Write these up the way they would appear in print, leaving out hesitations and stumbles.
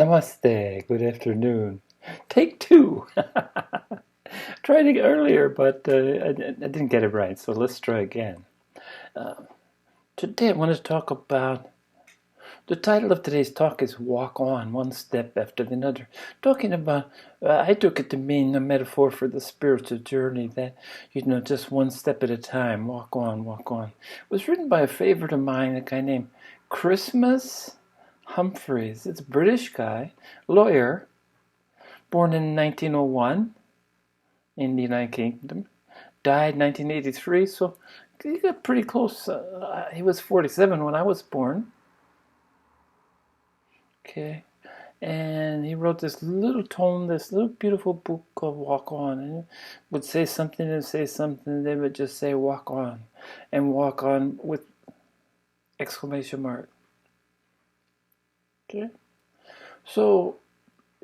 Namaste, good afternoon. Take two. Tried it earlier, but I didn't get it right, so let's try again. Uh, Today I want to talk about, the title of today's talk is Walk On, One Step After Another. Talking about, I took it to mean a metaphor for the spiritual journey that, just one step at a time, walk on, walk on. It was written by a favorite of mine, a guy named Christmas Humphreys. It's a British guy, lawyer, born in 1901 in the United Kingdom, died 1983, so he got pretty close. He was 47 when I was born. Okay, and he wrote this little tome, this little beautiful book called Walk On, and it would say something and say something, they would just say walk on, and walk on with exclamation mark. Okay, so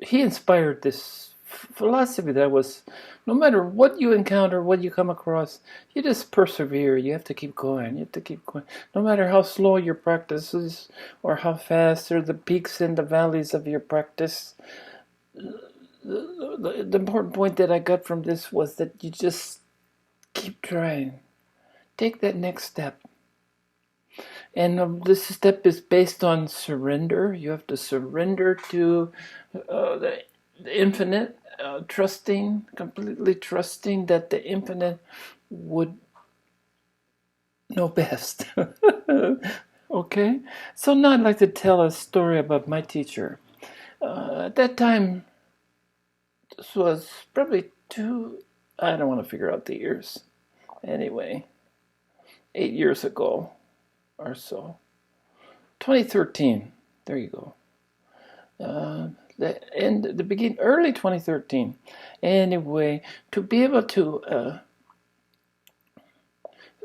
he inspired this philosophy that was, no matter what you encounter, what you come across, you just persevere. You have to keep going. You have to keep going. No matter how slow your practice is, or how fast, or the peaks and the valleys of your practice, the important point that I got from this was that you just keep trying. Take that next step. And this step is based on surrender. You have to surrender to the infinite, completely trusting that the infinite would know best. Okay? So now I'd like to tell a story about my teacher. At that time, this was probably I don't want to figure out the years. Anyway, 8 years ago or so. 2013. There you go. Early 2013. Anyway, to be able to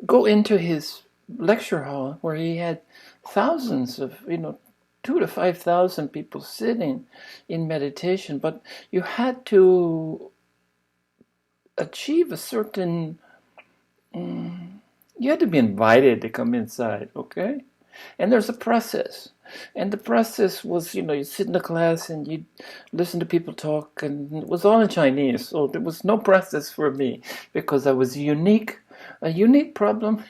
go into his lecture hall where he had thousands of, 2,000 to 5,000 people sitting in meditation, but you had to achieve a certain, you had to be invited to come inside, okay? And there's a process. And the process was, you sit in the class and you listen to people talk, and it was all in Chinese. So there was no process for me because I was a unique problem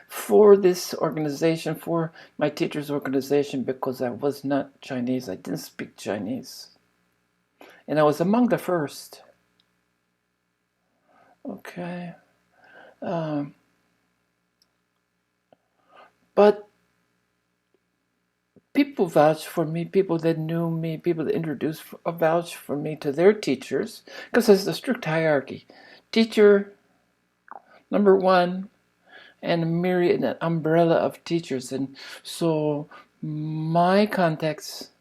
for this organization, for my teacher's organization, because I was not Chinese. I didn't speak Chinese. And I was among the first. Okay. But people vouched for me, people that knew me, people that introduced, vouched for me to their teachers, because there's a strict hierarchy. Teacher, number one, and a myriad, an umbrella of teachers. And so my contacts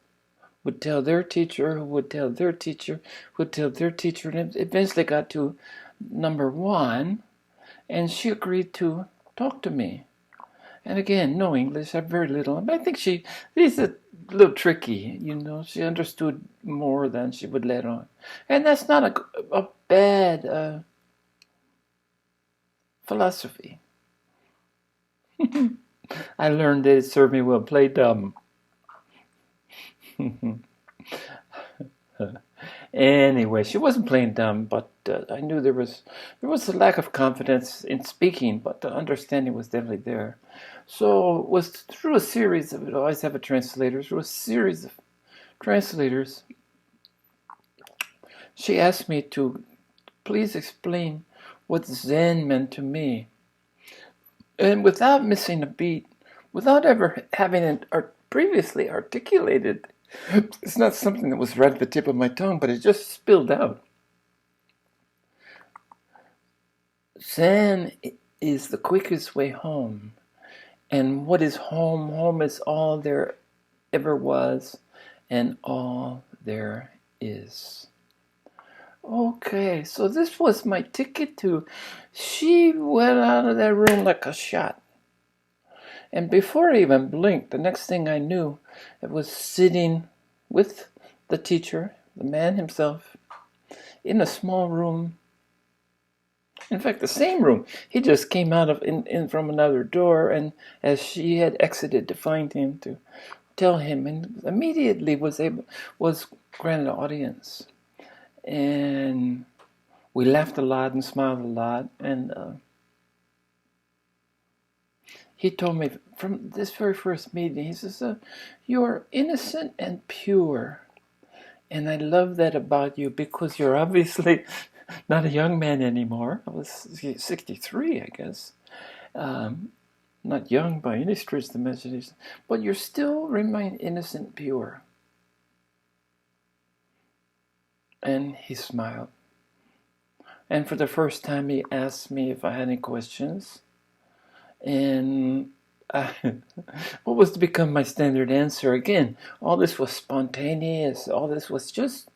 would tell their teacher, who would tell their teacher, who would tell their teacher, and it eventually got to number one, and she agreed to talk to me. And again, no English, I have very little. I think she's a little tricky, She understood more than she would let on. And that's not a bad philosophy. I learned that it served me well. Play dumb. Anyway, she wasn't playing dumb, but I knew there was a lack of confidence in speaking, but the understanding was definitely there. So it was through a series of, I always have a translator, through a series of translators, she asked me to please explain what Zen meant to me. And without missing a beat, without ever having it previously articulated, it's not something that was right at the tip of my tongue, but it just spilled out. Zen is the quickest way home. And what is home? Home is all there ever was and all there is. Okay, so this was my ticket to... She went out of that room like a shot. And before I even blinked, the next thing I knew, it was sitting with the teacher, the man himself, in a small room. In fact, the same room. He just came out of from another door, and as she had exited to find him, to tell him, and immediately was granted audience. And we laughed a lot and smiled a lot, and he told me from this very first meeting, he says, "You're innocent and pure, and I love that about you because you're obviously not a young man anymore." I was 63, I guess. Not young by any stretch of the imagination, but you still remain innocent, pure. And he smiled. And for the first time, he asked me if I had any questions. And what was to become my standard answer? Again, all this was spontaneous. All this was just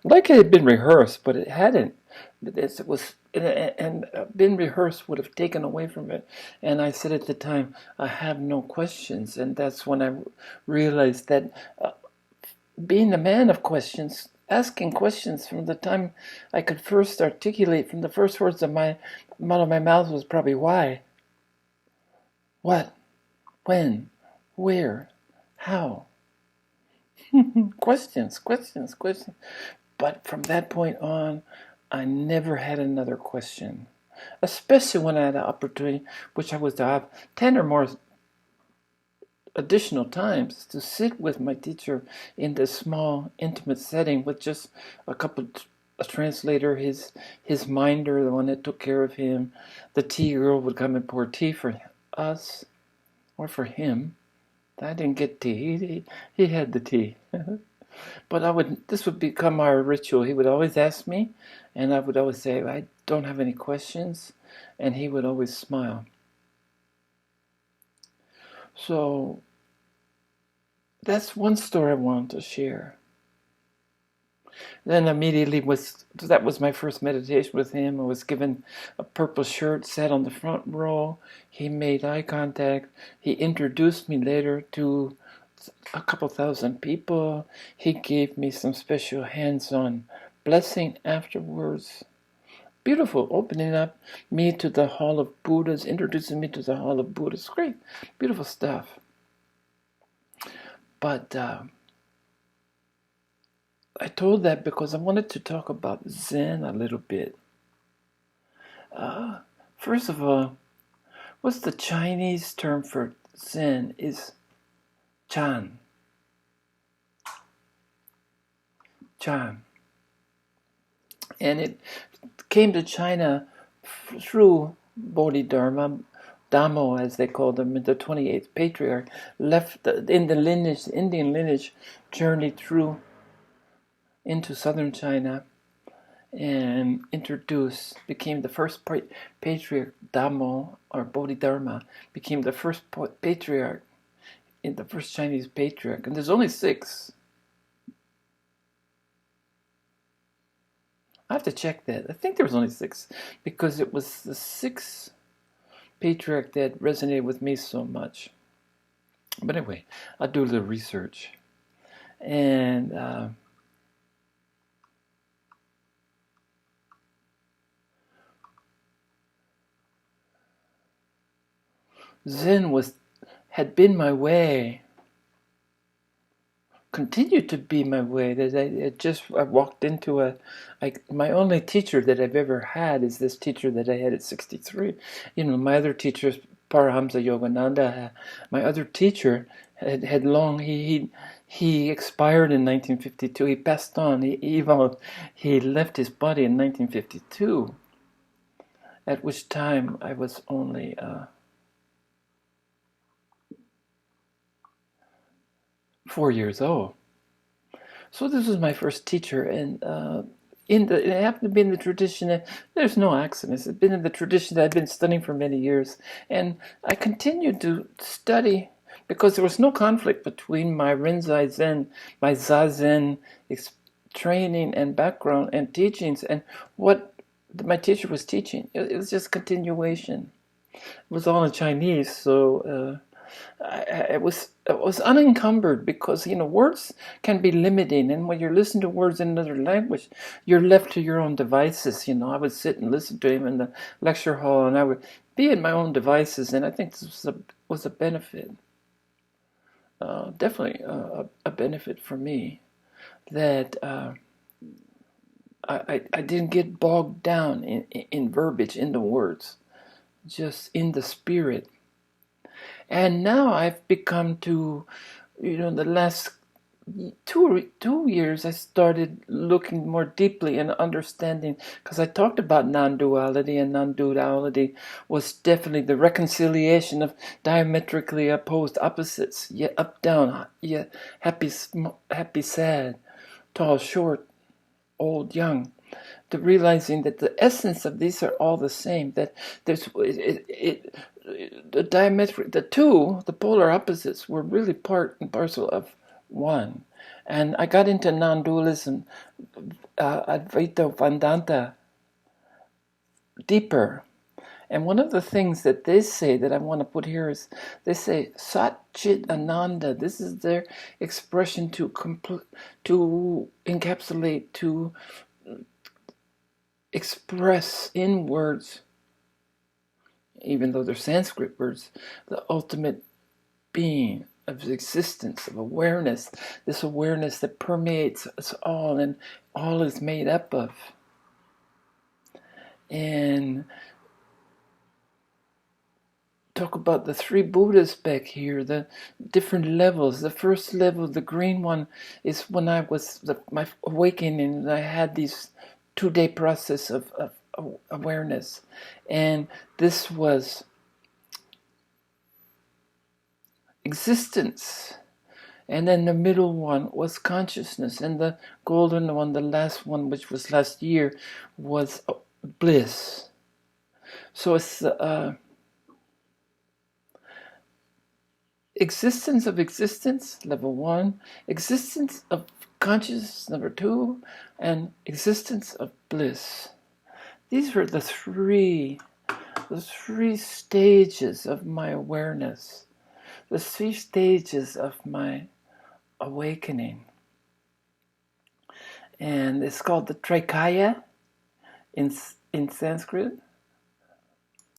like it had been rehearsed, but it hadn't. It was, and been rehearsed would have taken away from it. And I said at the time, I have no questions. And that's when I realized that being a man of questions, asking questions from the time I could first articulate, from the first words of out of my mouth was probably why, what, when, where, how. Questions. But from that point on, I never had another question, especially when I had the opportunity, which I was to have 10 or more additional times, to sit with my teacher in this small, intimate setting with just a translator, his minder, the one that took care of him. The tea girl would come and pour tea for us, or for him. I didn't get tea. He had the tea. But this would become our ritual. He would always ask me, and I would always say, I don't have any questions, and he would always smile. So that's one story I wanted to share. Then immediately that was my first meditation with him. I was given a purple shirt, sat on the front row. He made eye contact. He introduced me later to a couple thousand people. He gave me some special hands-on blessing afterwards. Beautiful, opening up me to the Hall of Buddhas, introducing me to the Hall of Buddhas. Great, beautiful stuff. But I told that because I wanted to talk about Zen a little bit. First of all, what's the Chinese term for Zen is Chan. And it came to China through Bodhidharma, Dhammo as they called him, the 28th patriarch, left in the lineage, Indian lineage, journeyed through into southern China and became the first patriarch. Dhammo, or Bodhidharma, became the first patriarch, in the first Chinese patriarch. And there's only 6. I have to check that. I think there was only 6, because it was the 6th patriarch that resonated with me so much. But anyway, I'll do a little research. And Zen had been my way, continued to be my way. That I walked into my only teacher that I've ever had is this teacher that I had at 63. My other teachers, Paramahamsa Yogananda, my other teacher had long, he expired in 1952. He passed on. He left his body in 1952, at which time I was only 4 years old. So this was my first teacher, and it happened to be in the tradition. There's no accidents. It's been in the tradition that I've been studying for many years, and I continued to study because there was no conflict between my Rinzai Zen, my Zazen training and background and teachings, and what my teacher was teaching. It was just continuation. It was all in Chinese, so it was unencumbered, because words can be limiting, and when you're listening to words in another language, you're left to your own devices. I would sit and listen to him in the lecture hall, and I would be in my own devices, and I think this was a benefit. definitely a benefit for me that I didn't get bogged down in verbiage, in the words, just in the spirit. And now I've become to, the last 2 years I started looking more deeply and understanding, because I talked about non-duality, and non-duality was definitely the reconciliation of diametrically opposed opposites, yet up down, yet happy sad, tall short, old young, to realizing that the essence of these are all the same, that there's the diametric, the polar opposites were really part and parcel of one. And I got into non-dualism, Advaita Vedanta, deeper. And one of the things that they say that I want to put here is, they say Sat Chit Ananda. This is their expression to encapsulate, to express in words, even though they're Sanskrit words, the ultimate being of existence, of awareness, this awareness that permeates us all and all is made up of. And talk about the three Buddhas back here, the different levels. The first level, the green one, is when I was my awakening. I had these 2-day process of awareness, and this was existence. And then the middle one was consciousness, and the golden one, the last one, which was last year, was bliss. So it's existence of existence, level 1, existence of consciousness, number 2, and existence of bliss. These were the three stages of my awareness, the 3 stages of my awakening. And it's called the Trikaya in Sanskrit.